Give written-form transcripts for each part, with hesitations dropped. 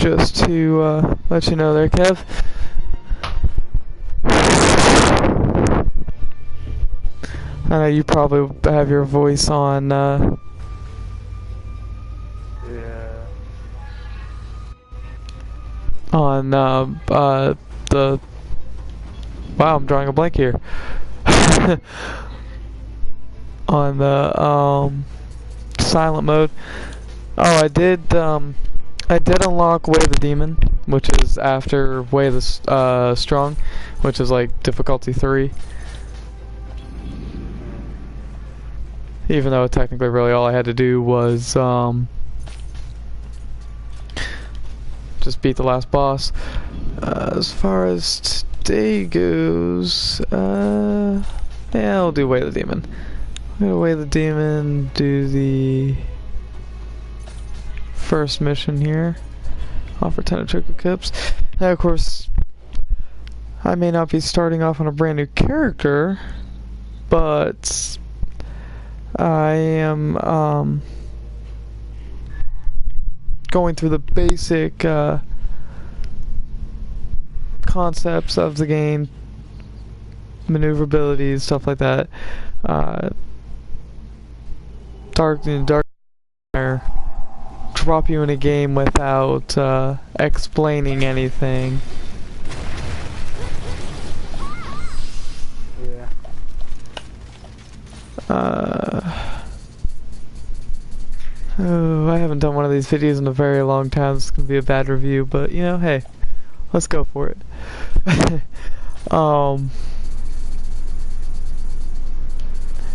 just to let you know there, Kev. I know you probably have your voice on, Yeah. on, the... Wow, I'm drawing a blank here. On the, silent mode. Oh, I did unlock Way of the Demon, which is after Way of the, Strong, which is like difficulty 3. Even though technically really all I had to do was, just beat the last boss. As far as today goes, yeah, I'll do Way of the Demon. I'm gonna Way of the Demon, do the first mission here. Offer 10 trick clips. Now, of course, I may not be starting off on a brand new character, but I am going through the basic concepts of the game, maneuverability, stuff like that. Dark drop you in a game without explaining anything. Yeah. Oh, I haven't done one of these videos in a very long time. This is gonna be a bad review, but you know, hey, let's go for it.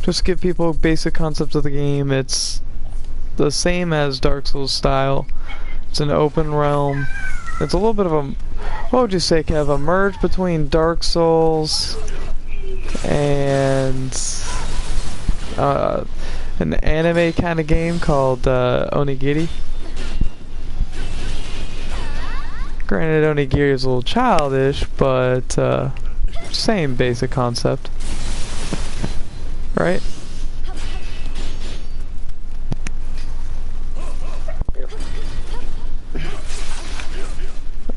Just to give people basic concepts of the game, it's the same as Dark Souls style. It's an open realm. It's a little bit of a, what would you say, Kev, a merge between Dark Souls and an anime kind of game called Onigiri. Granted, Onigiri is a little childish, but same basic concept, right?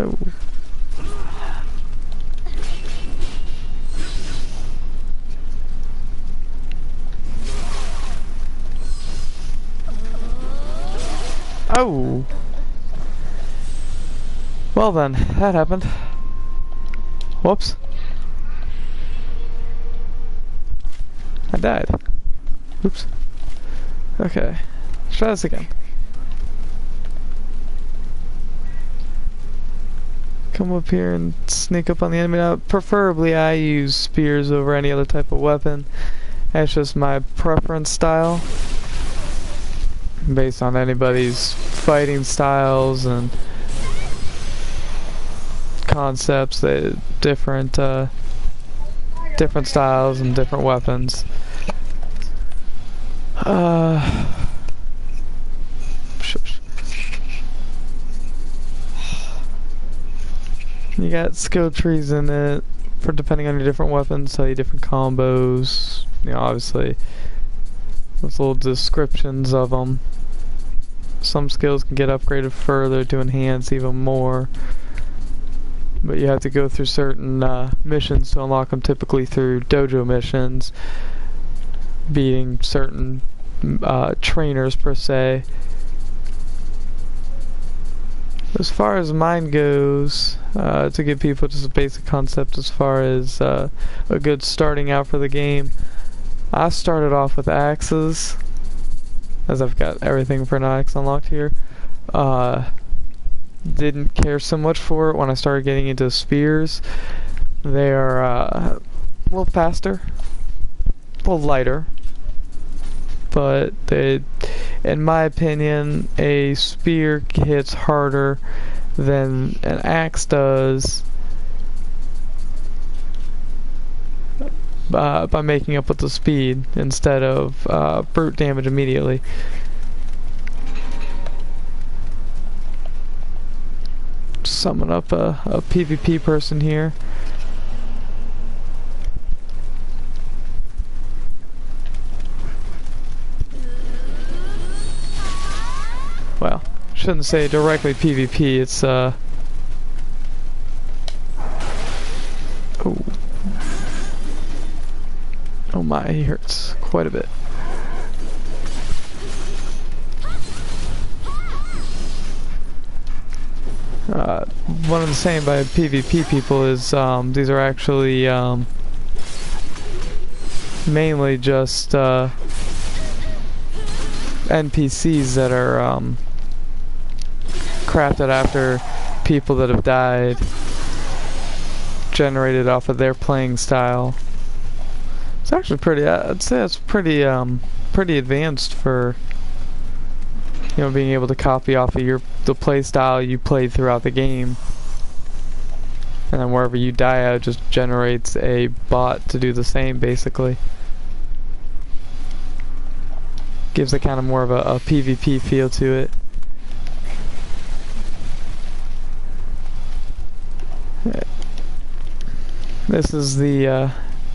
Oh. Oh. Well then, that happened. Whoops. I died. Oops. Okay. Let's try this again. Come up here and sneak up on the enemy. Now, preferably I use spears over any other type of weapon. That's just my preference style. Based on anybody's fighting styles and concepts, different styles and different weapons. You got skill trees in it for depending on your different weapons, so you different combos. You know, obviously, with little descriptions of them. Some skills can get upgraded further to enhance even more, but you have to go through certain missions to unlock them, typically through dojo missions, beating certain trainers per se. As far as mine goes, to give people just a basic concept as far as a good starting out for the game, I started off with axes, as I've got everything for an axe unlocked here. Didn't care so much for it when I started getting into spears. They are a little faster, a little lighter, but they, in my opinion, a spear hits harder than an axe does by making up with the speed instead of brute damage immediately. Summon up a PvP person here. Well, shouldn't say directly PvP, it's oh. Oh my, he hurts quite a bit. What I'm saying by PvP people is these are actually mainly just NPCs that are crafted after people that have died, generated off of their playing style. It's actually pretty, I'd say it's pretty pretty advanced for, you know, being able to copy off of the play style you played throughout the game, and then wherever you die out, it just generates a bot to do the same, basically. Gives it kind of more of a PvP feel to it. This is the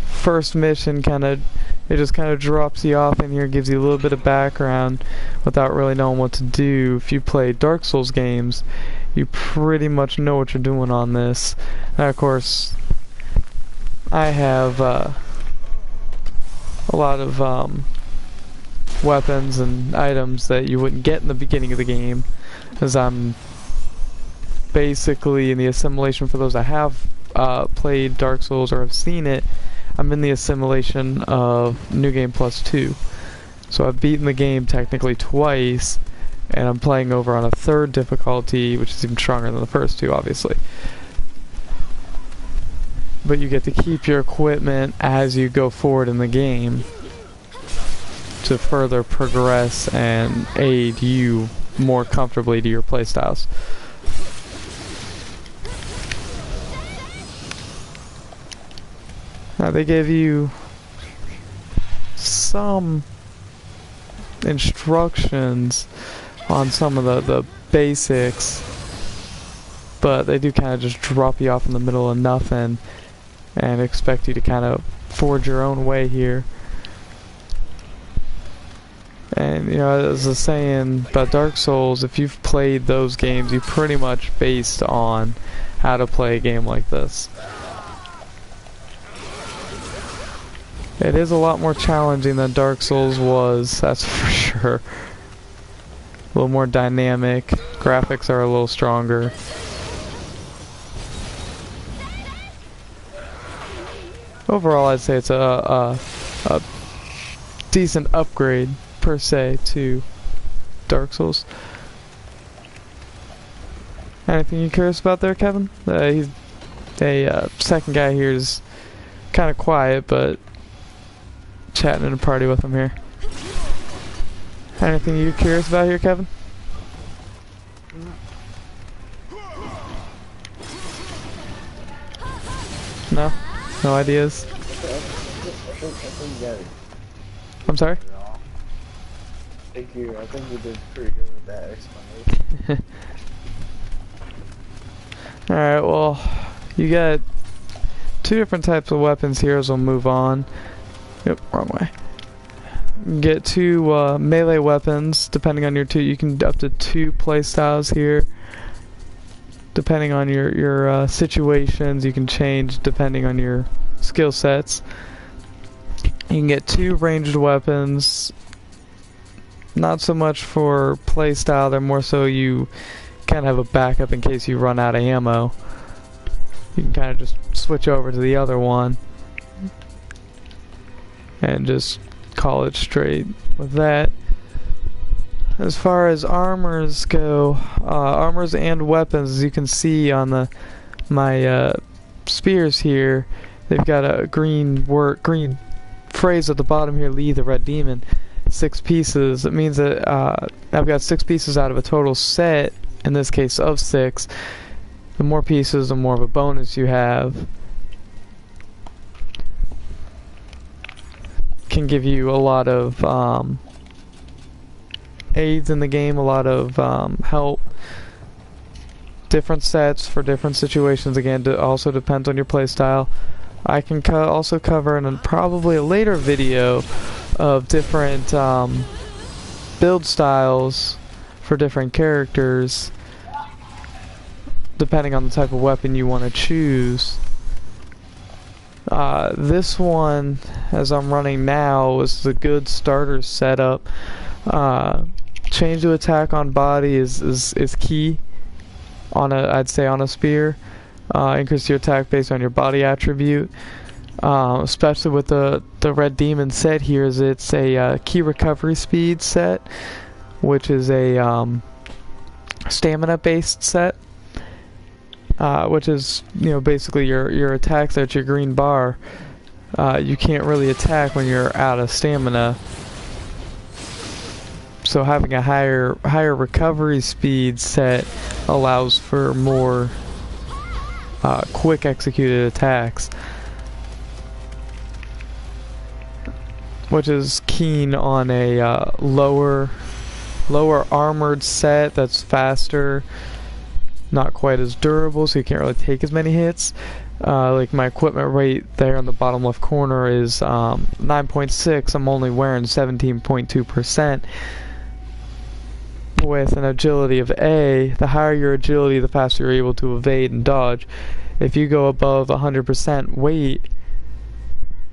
first mission. It just kind of drops you off in here, gives you a little bit of background without really knowing what to do. If you play Dark Souls games, you pretty much know what you're doing on this. Now, of course, I have a lot of weapons and items that you wouldn't get in the beginning of the game, as I'm basically in the assimilation. For those that have played Dark Souls or have seen it, I'm in the assimilation of New Game Plus 2. So I've beaten the game technically twice, and I'm playing over on a third difficulty, which is even stronger than the first two, obviously. But you get to keep your equipment as you go forward in the game to further progress and aid you more comfortably to your playstyles. Now they give you some instructions on some of the basics, but they do kind of just drop you off in the middle of nothing and expect you to kind of forge your own way here. And, you know, as I was saying about Dark Souls, if you've played those games, you pretty much based on how to play a game like this. It is a lot more challenging than Dark Souls was, that's for sure. A little more dynamic, graphics are a little stronger. Overall, I'd say it's a decent upgrade, per se, to Dark Souls. Anything you're curious about there, Kevin? He's a second guy here is kind of quiet, but chatting in a party with him here. Anything you're curious about here, Kevin? No? No ideas? I'm sorry? Thank you. I think you did pretty good with that explanation. Alright, well, you got two different types of weapons here as we'll move on. Yep, wrong way. You get two melee weapons, depending on your two. You can up to two play styles here. Depending on your situations, you can change depending on your skill sets. You can get two ranged weapons. Not so much for play style, they're more so you kind of have a backup in case you run out of ammo. You can kind of just switch over to the other one and just call it straight with that. As far as armors go, armors and weapons, as you can see on my spears here, they've got a green phrase at the bottom here, Lee the Red Demon. 6 pieces. It means that I've got 6 pieces out of a total set, in this case of 6. The more pieces, the more of a bonus you have. Can give you a lot of aids in the game, a lot of help. Different sets for different situations. Again, it also depends on your playstyle. I can also cover in probably a later video of different build styles for different characters, depending on the type of weapon you want to choose. This one, as I'm running now, is a good starter setup. Change to attack on body is key on I'd say on a spear. Increase your attack based on your body attribute. Especially with the Red Demon set here, is it's a key recovery speed set, which is a stamina based set, which is, you know, basically your attacks at your green bar. You can't really attack when you're out of stamina. So having a higher recovery speed set allows for more quick executed attacks, which is keen on a lower armored set that's faster, not quite as durable, so you can't really take as many hits. Like my equipment rate there in the bottom left corner is 9.6. I'm only wearing 17.2%. With an agility of A, the higher your agility, the faster you're able to evade and dodge. If you go above 100% weight,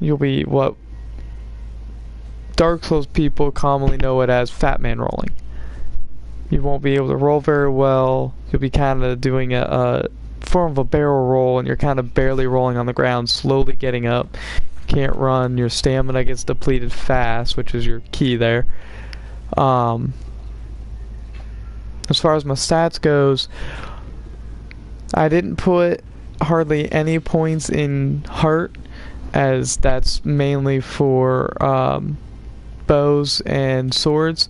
you'll be what Dark Souls people commonly know it as fat man rolling. You won't be able to roll very well. You'll be kind of doing a form of a barrel roll, and you're kind of barely rolling on the ground, slowly getting up. You can't run. Your stamina gets depleted fast, which is your key there. As far as my stats goes, I didn't put hardly any points in heart, as that's mainly for bows and swords,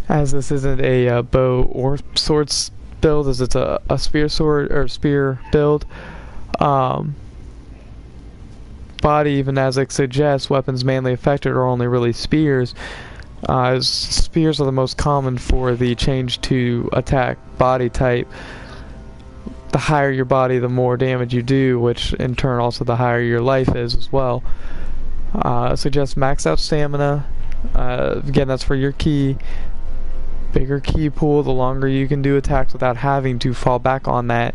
as this isn't a bow or swords build, as it's a spear sword or spear build. Body, even as it suggests, weapons mainly affected are only really spears. Spears are the most common for the change to attack body type. The higher your body, the more damage you do, which in turn also the higher your life is as well. Suggest max out stamina. Again, that's for your key. Bigger key pool, the longer you can do attacks without having to fall back on that.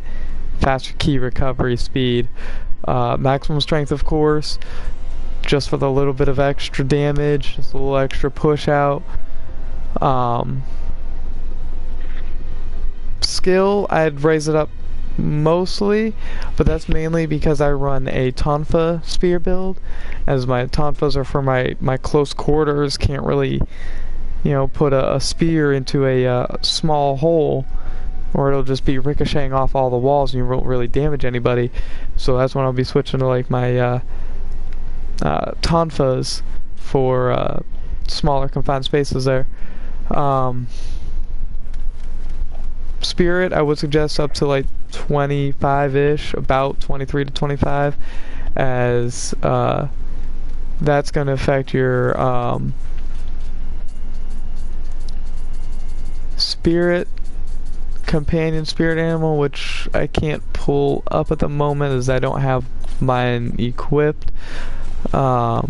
Faster key recovery speed. Maximum strength, of course, just for the little bit of extra damage, just a little extra push out. Skill, I'd raise it up mostly, but that's mainly because I run a Tonfa spear build, as my Tonfas are for my close quarters. Can't really, you know, put a spear into a small hole, or it'll just be ricocheting off all the walls and you won't really damage anybody. So that's when I'll be switching to like my Tonfas for smaller confined spaces there. Spirit, I would suggest up to like 25-ish, about 23 to 25, as that's going to affect your spirit companion spirit animal, which I can't pull up at the moment as I don't have mine equipped. But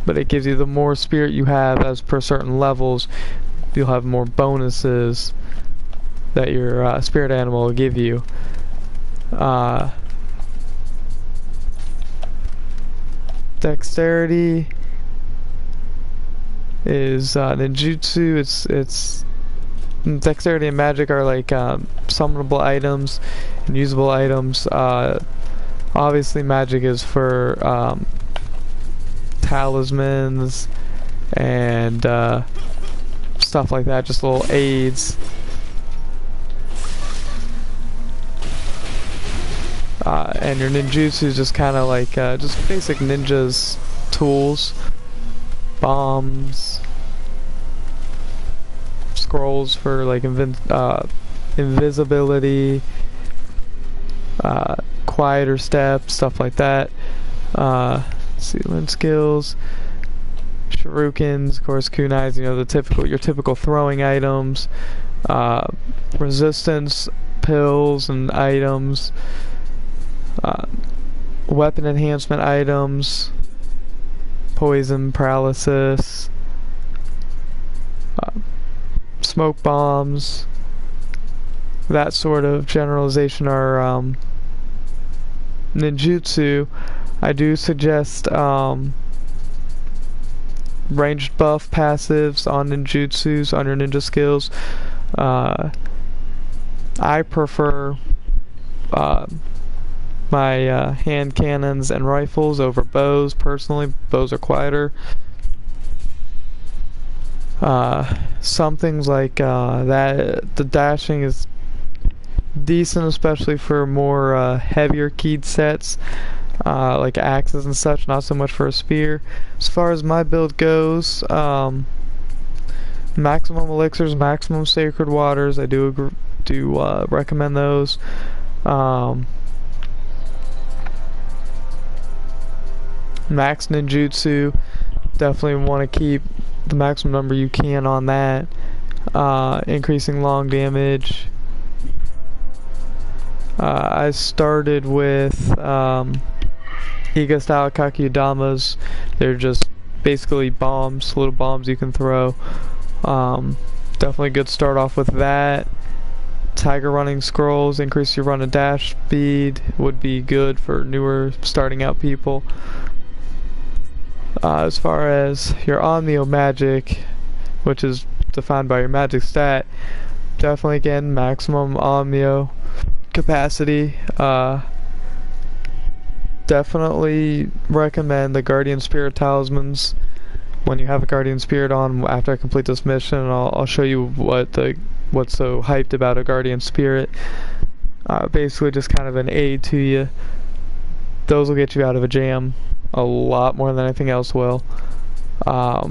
it gives you, the more spirit you have as per certain levels, you'll have more bonuses that your spirit animal will give you. Dexterity is ninjutsu. It's dexterity and magic are like summonable items and usable items. Obviously magic is for talismans and stuff like that, just little aids. And your ninjutsu is just kind of like just basic ninjas tools, bombs, scrolls for like invisibility, quieter steps, stuff like that. Sealant skills, shurikens, of course, kunais, you know, your typical throwing items, resistance pills and items, weapon enhancement items, poison, paralysis, smoke bombs, that sort of generalization are ninjutsu. I do suggest ranged buff passives on ninjutsus, on your ninja skills. I prefer my hand cannons and rifles over bows. Personally, bows are quieter. Some things like that, the dashing is decent, especially for more heavier keyed sets, like axes and such, not so much for a spear. As far as my build goes, maximum elixirs, maximum sacred waters, I do recommend those. Max ninjutsu, definitely want to keep the maximum number you can on that. Increasing long damage. I started with Iga style Kakyudamas. They're just basically bombs, little bombs you can throw. Definitely a good start off with that. Tiger running scrolls, increase your run and dash speed, would be good for newer starting out people. As far as your Nioh magic, which is defined by your magic stat, definitely again maximum Nioh capacity. Definitely recommend the Guardian Spirit talismans when you have a Guardian Spirit on. After I complete this mission, I'll show you what's so hyped about a Guardian Spirit. Basically just kind of an aid to you. Those will get you out of a jam a lot more than anything else will. I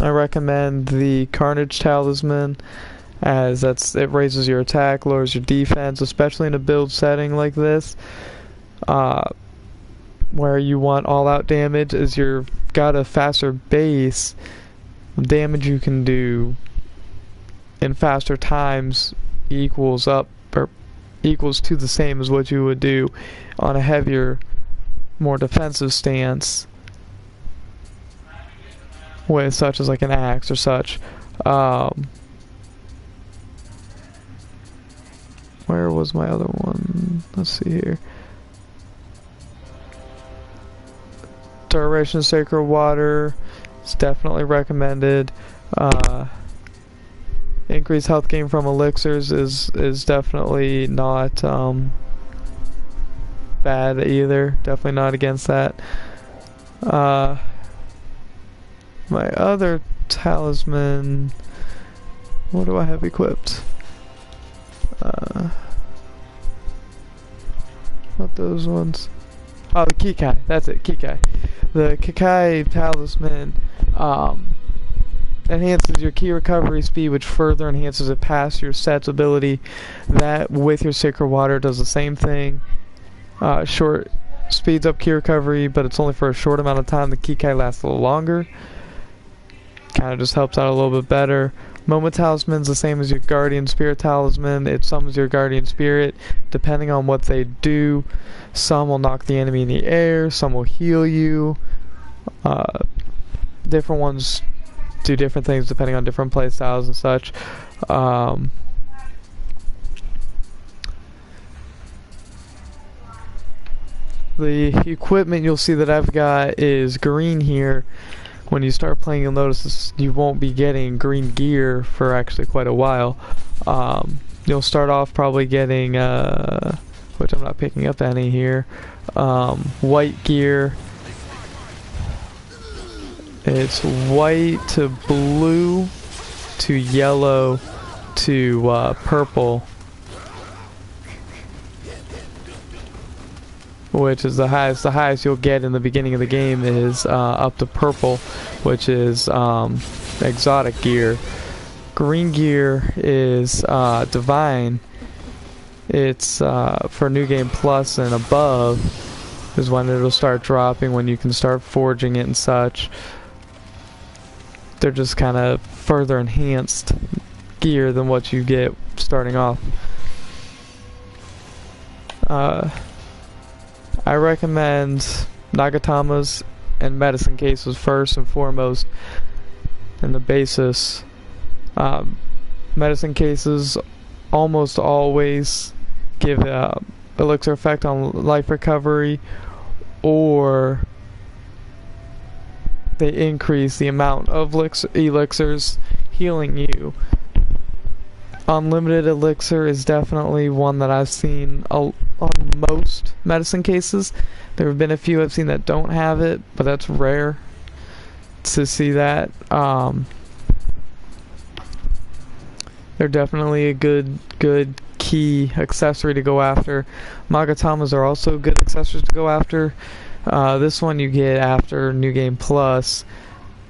recommend the Carnage Talisman, as it raises your attack, lowers your defense, especially in a build setting like this, where you want all-out damage. As you've got a faster base, damage you can do in faster times equals to the same as what you would do on a heavier, more defensive stance with such as like an axe or such. Where was my other one? Let's see here. Duration Sacred Water is definitely recommended. Increased health gain from elixirs is definitely not bad either. Definitely not against that. My other talisman, what do I have equipped? Not those ones. Oh, the Kikai. That's it, Kikai. The Kikai talisman enhances your key recovery speed, which further enhances it past your set's ability. That, with your Sacred Water, does the same thing. Speeds up key recovery, but it's only for a short amount of time. The Kikai lasts a little longer. Kind of just helps out a little bit better. Moment Talisman's the same as your Guardian Spirit Talisman. It summons your Guardian Spirit. Depending on what they do, some will knock the enemy in the air, some will heal you. Different ones do different things depending on different play styles and such. The equipment you'll see that I've got is green here. When you start playing, you'll notice you won't be getting green gear for actually quite a while. You'll start off probably getting, which I'm not picking up any here, white gear. It's white to blue to yellow to purple, which is the highest. The highest you'll get in the beginning of the game is up to purple, which is exotic gear. Green gear is divine. It's for New Game Plus and above is when it'll start dropping, when you can start forging it and such. They're just kind of further enhanced gear than what you get starting off. I recommend Nagatamas and medicine cases first and foremost. and the basis. Medicine cases almost always give elixir effect on life recovery, or they increase the amount of elixirs healing you. Unlimited elixir is definitely one that I've seen on most medicine cases. There have been a few I've seen that don't have it, but that's rare to see that. They're definitely a good key accessory to go after. Magatamas are also good accessories to go after. This one you get after New Game Plus.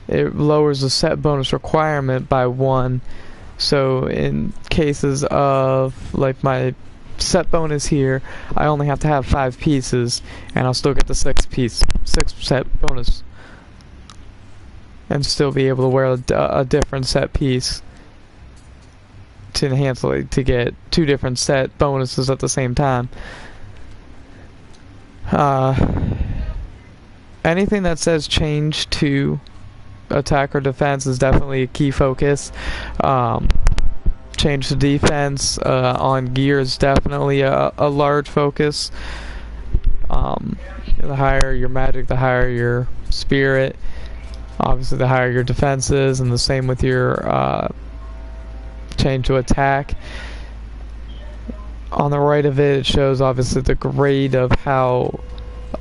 It lowers the set bonus requirement by 1. So in cases of, like, my set bonus here, I only have to have 5 pieces, and I'll still get the 6 set bonus, and still be able to wear a different set piece to enhance, like, to get 2 different set bonuses at the same time. Anything that says change to attack or defense is definitely a key focus. Change to defense on gear is definitely a large focus. The higher your magic, the higher your spirit. Obviously, the higher your defenses, and the same with your change to attack. On the right of it, it shows obviously the grade of how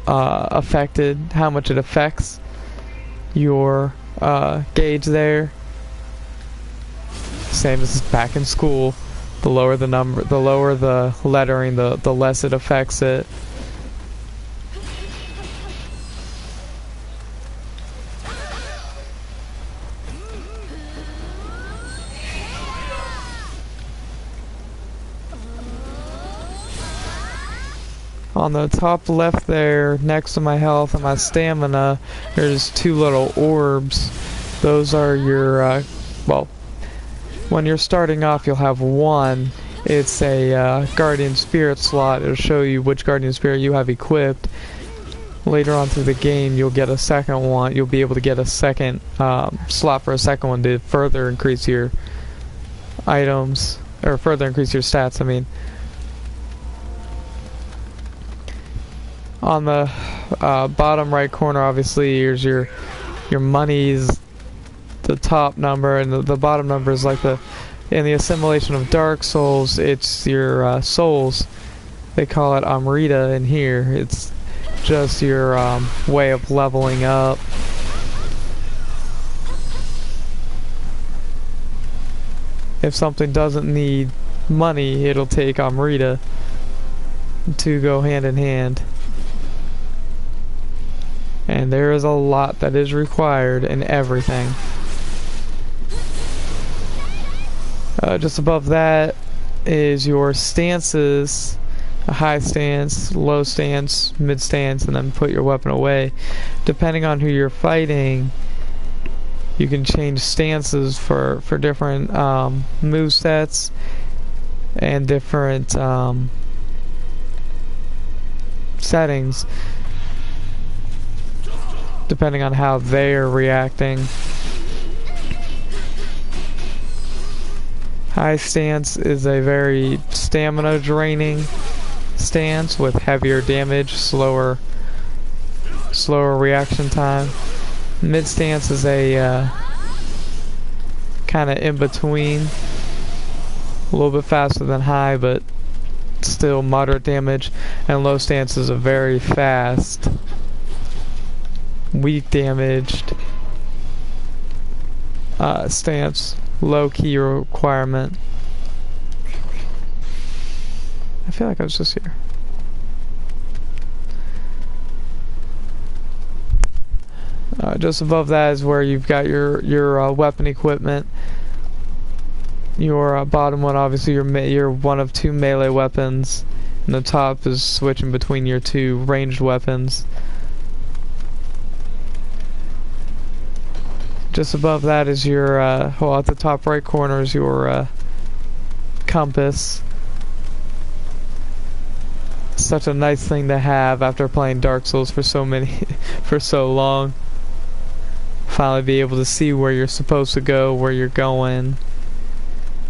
how much it affects your gauge there. Same as back in school. The lower the number, the lower the lettering, the less it affects it. On the top left there, next to my health and my stamina, there's 2 little orbs. Those are your, well, when you're starting off, you'll have 1. It's a Guardian Spirit slot. It'll show you which Guardian Spirit you have equipped. Later on through the game, you'll get a second one. You'll be able to get a second slot for a second one to further increase your items, or further increase your stats, I mean. On the bottom right corner, obviously, here's your monies, the top number, and the bottom number is like in the assimilation of Dark Souls, it's your souls. They call it Amrita in here. It's just your way of leveling up. If something doesn't need money, it'll take Amrita to go hand in hand. And there is a lot that is required in everything. Just above that is your stances. A high stance, low stance, mid stance, and then put your weapon away. Depending on who you're fighting, you can change stances for different move sets and different settings, depending on how they're reacting. High stance is a very stamina draining stance with heavier damage, slower reaction time. Mid stance is a kind of in between, a little bit faster than high, but still moderate damage. And low stance is a very fast, weak damaged stance, low key requirement. I feel like I was just here. Just above that is where you've got your weapon equipment. Your bottom one, obviously, your one of 2 melee weapons, and the top is switching between your 2 ranged weapons. Just above that is your, well, at the top right corner is your compass. Such a nice thing to have after playing Dark Souls for so long. finally be able to see where you're supposed to go, where you're going,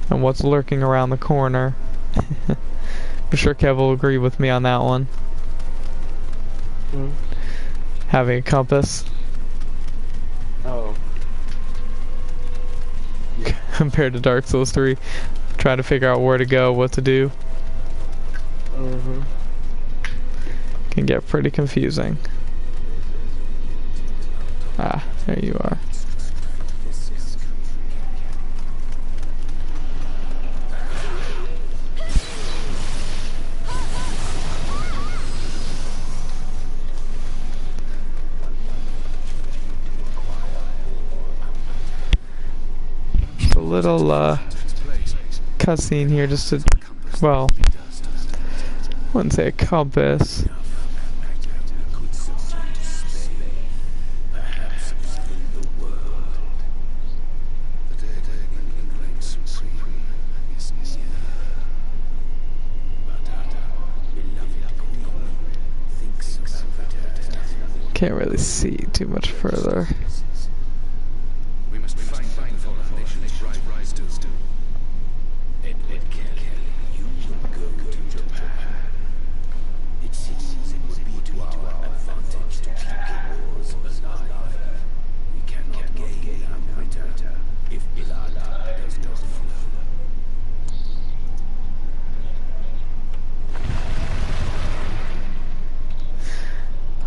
and what's lurking around the corner. I'm sure Kev will agree with me on that one. Hmm? Having a compass. Oh. Yeah. Compared to Dark Souls 3. Trying to figure out where to go, what to do. Mm-hmm. Can get pretty confusing. Ah, there you are. Just a little cutscene here just to, well, I wouldn't say a compass. Can't really see too much further. We must find for our nation's rise to. Edward Kelly, you will go to Japan. It seems it would be to our advantage to keep the wars alive. We cannot gain Amrita if blood does not flow.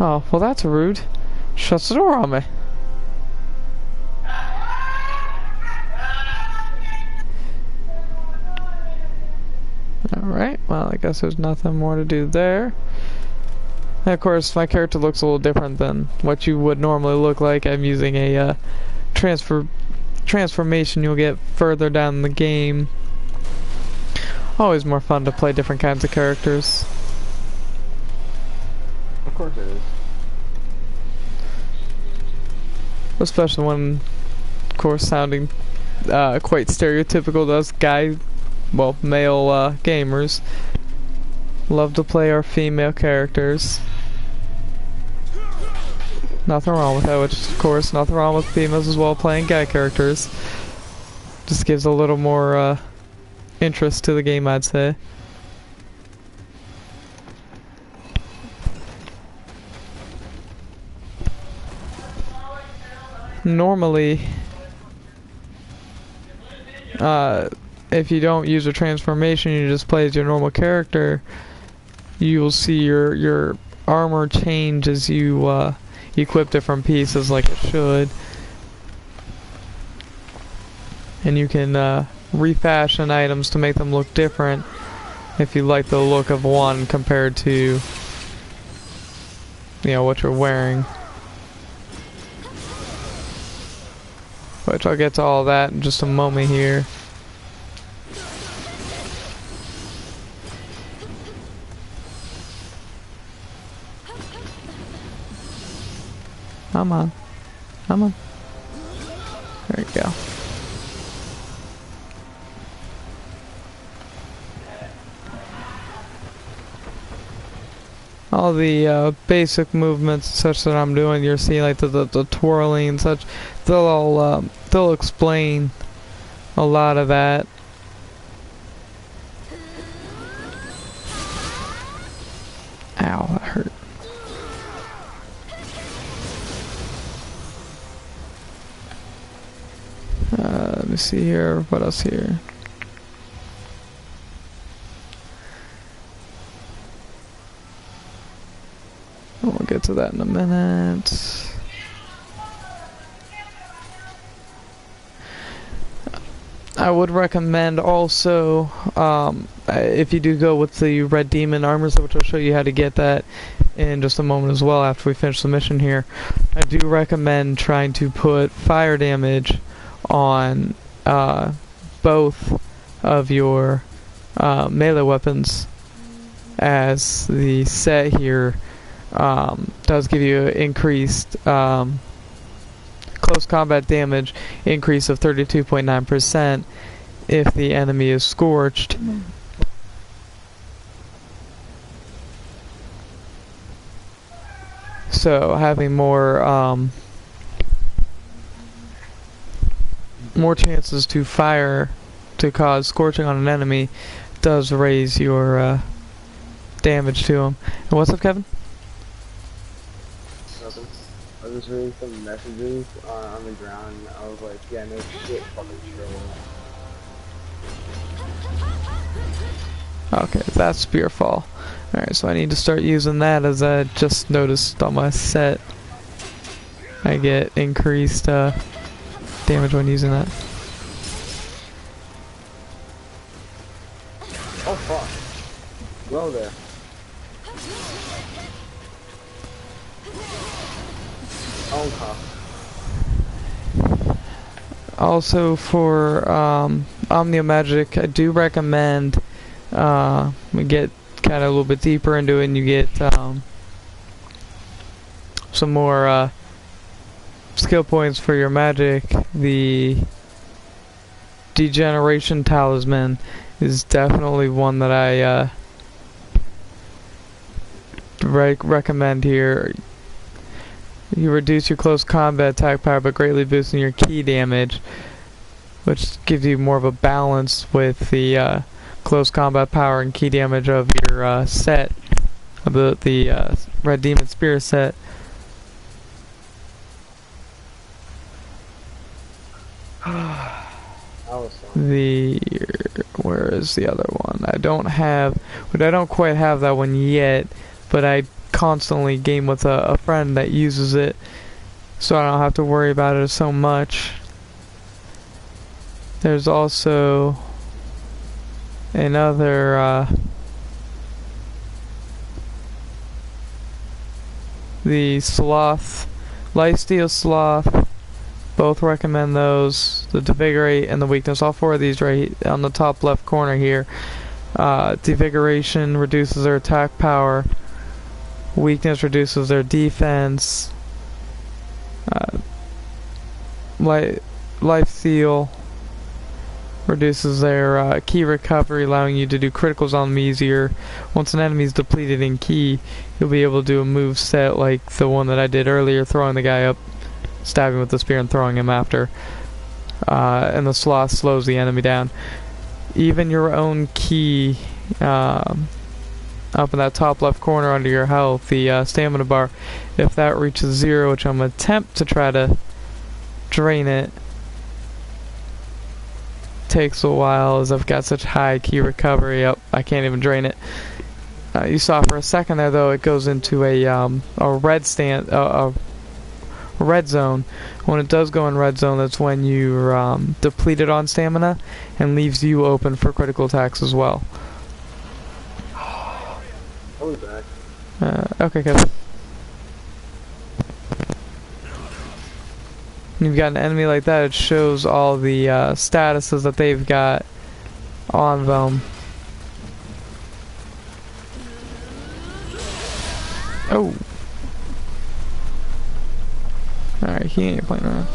Oh, well that's rude. Shuts the door on me. Alright, well I guess there's nothing more to do there. And of course my character looks a little different than what you would normally look like. I'm using a transformation you'll get further down in the game. Always more fun to play different kinds of characters. Of course it is. Especially when, of course, sounding quite stereotypical to us male gamers. Love to play our female characters. Nothing wrong with that, which of course, nothing wrong with females as well playing guy characters. Just gives a little more interest to the game, I'd say. Normally, if you don't use a transformation, you just play as your normal character, you'll see your armor change as you equip different pieces like it should. And you can refashion items to make them look different if you like the look of one compared to, you know, what you're wearing. Which I'll get to all that in just a moment here. Come on. Come on. There we go. All the basic movements and such that I'm doing, you're seeing like the twirling and such, they'll explain a lot of that. Ow, that hurt. Let me see here, what else here? We'll get to that in a minute. I would recommend also, if you do go with the Red Demon armors, which I'll show you how to get that in just a moment as well after we finish the mission here, I do recommend trying to put fire damage on both of your melee weapons, as the set here does give you increased close combat damage increase of 32.9% if the enemy is scorched. So having more more chances to fire to cause scorching on an enemy does raise your damage to him. And what's up, Kevin? Nothing. I was reading some messages on the ground, and I was like, yeah, no shit, fucking troll. Okay, that's Spearfall. Alright, so I need to start using that, as I just noticed on my set. I get increased damage when using that. Oh fuck. Hello there. Oh, Also for Omnio Magic, I do recommend we get kind of a little bit deeper into it and you get some more skill points for your magic. The Degeneration Talisman is definitely one that I recommend here. You reduce your close combat attack power, but greatly boosting your ki damage, which gives you more of a balance with the close combat power and ki damage of your set, of the Red Demon Spear set. Where is the other one? I don't quite have that one yet, but I constantly game with a friend that uses it, so I don't have to worry about it so much. There's also another the Sloth, Lifesteal Sloth. Both recommend those. The Devigorate and the Weakness. All four of these right on the top left corner here. Devigoration reduces their attack power. Weakness reduces their defense. Lifesteal reduces their ki recovery, allowing you to do criticals on them easier. Once an enemy is depleted in ki, you'll be able to do a move set like the one that I did earlier, throwing the guy up, stabbing with the spear and throwing him after. And the Sloth slows the enemy down. Even your own ki, up in that top left corner under your health, the stamina bar, if that reaches 0, which I'm going to attempt to try to drain it, takes a while as I've got such high ki recovery. I can't even drain it. You saw for a second there though, it goes into a red red zone. When it does go in red zone, that's when you're depleted on stamina and leaves you open for critical attacks as well. I'll be back. Okay, Kevin. When you've got an enemy like that, it shows all the statuses that they've got on them. Oh. Alright, he ain't playing around.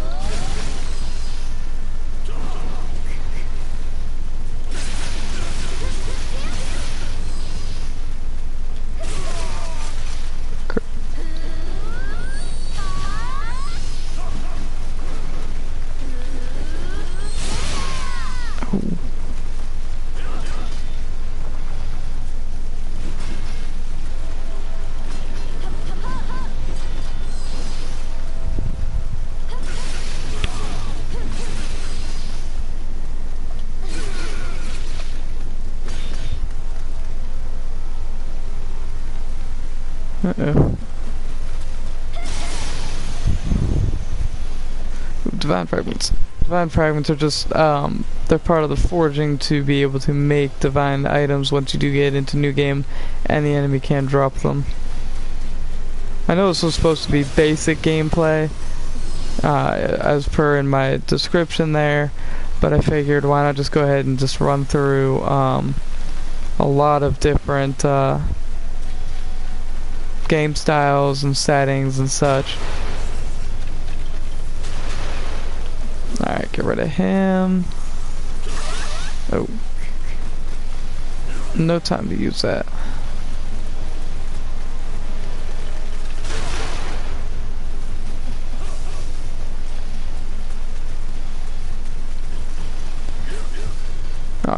Uh-oh. Divine Fragments. Divine Fragments are just, they're part of the forging to be able to make divine items once you do get into new game, and the enemy can drop them. I know this was supposed to be basic gameplay, as per in my description there, but I figured why not just go ahead and just run through, a lot of different, game styles and settings and such. Alright, get rid of him. Oh. No time to use that.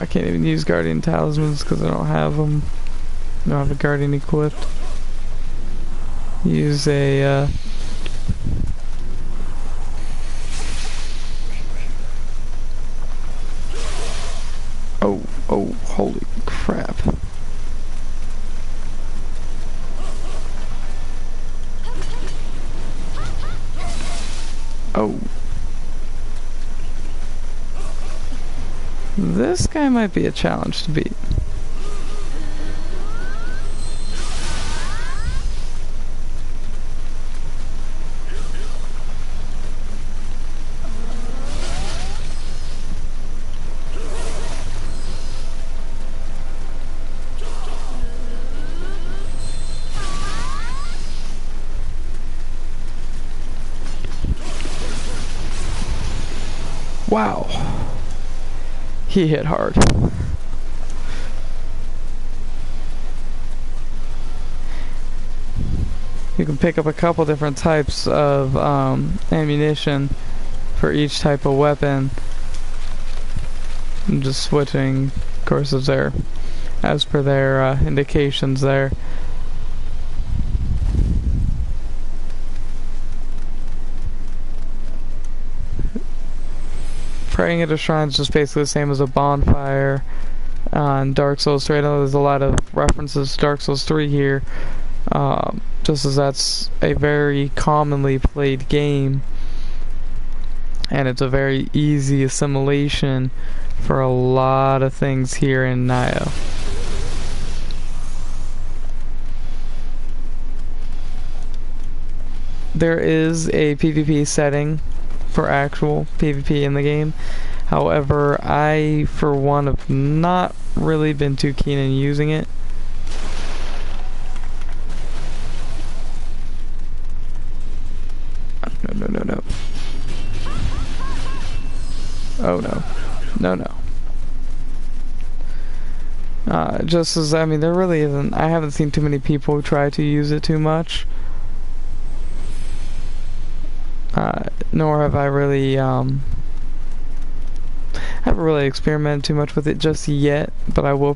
can't even use guardian talismans because I don't have them. I don't have a guardian equipped. Use a oh, holy crap. Oh. This guy might be a challenge to beat. Wow. He hit hard. You can pick up a couple different types of ammunition for each type of weapon. I'm just switching courses there as per their indications there. Praying at a shrine is just basically the same as a bonfire on Dark Souls 3. I know there's a lot of references to Dark Souls 3 here, just as that's a very commonly played game, and it's a very easy assimilation for a lot of things here in Nioh. There is a PvP setting for actual PvP in the game. However, I, for one, have not really been too keen in using it. No. Oh no. Just as, I mean, there really isn't, I haven't seen too many people who try to use it too much. Nor have I really, haven't really experimented too much with it just yet, but I will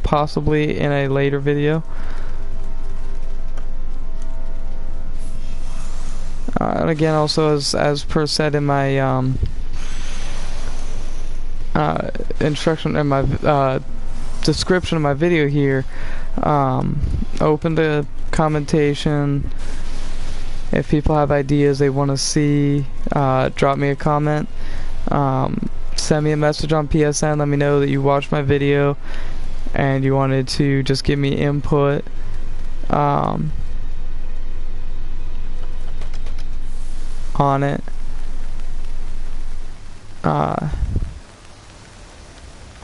possibly in a later video. And again, also as per said in my instruction in my description of my video here, open to commentation. If people have ideas they want to see, drop me a comment. Send me a message on PSN. Let me know that you watched my video and you wanted to just give me input. On it.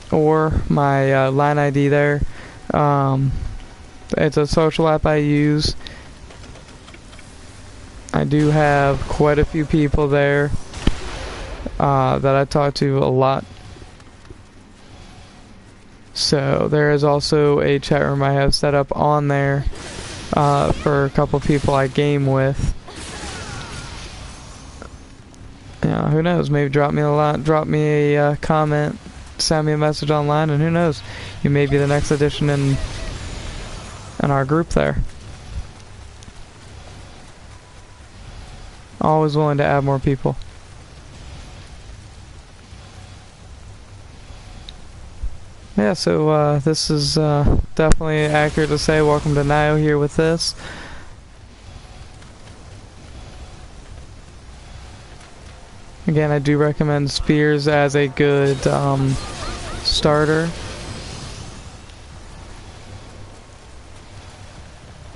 Or my line ID there. It's a social app I use. I do have quite a few people there that I talk to a lot. So there is also a chat room I have set up on there for a couple of people I game with. Yeah, who knows? Maybe drop me a comment, send me a message online, and who knows? You may be the next addition in our group there. Always willing to add more people. Yeah, so this is definitely accurate to say. Welcome to Nioh here with this. Again, I do recommend spears as a good starter.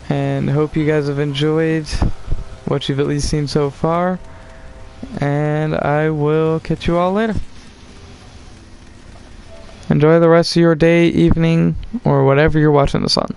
And hope you guys have enjoyed what you've at least seen so far. And I will catch you all later. Enjoy the rest of your day, evening, or whatever you're watching this on.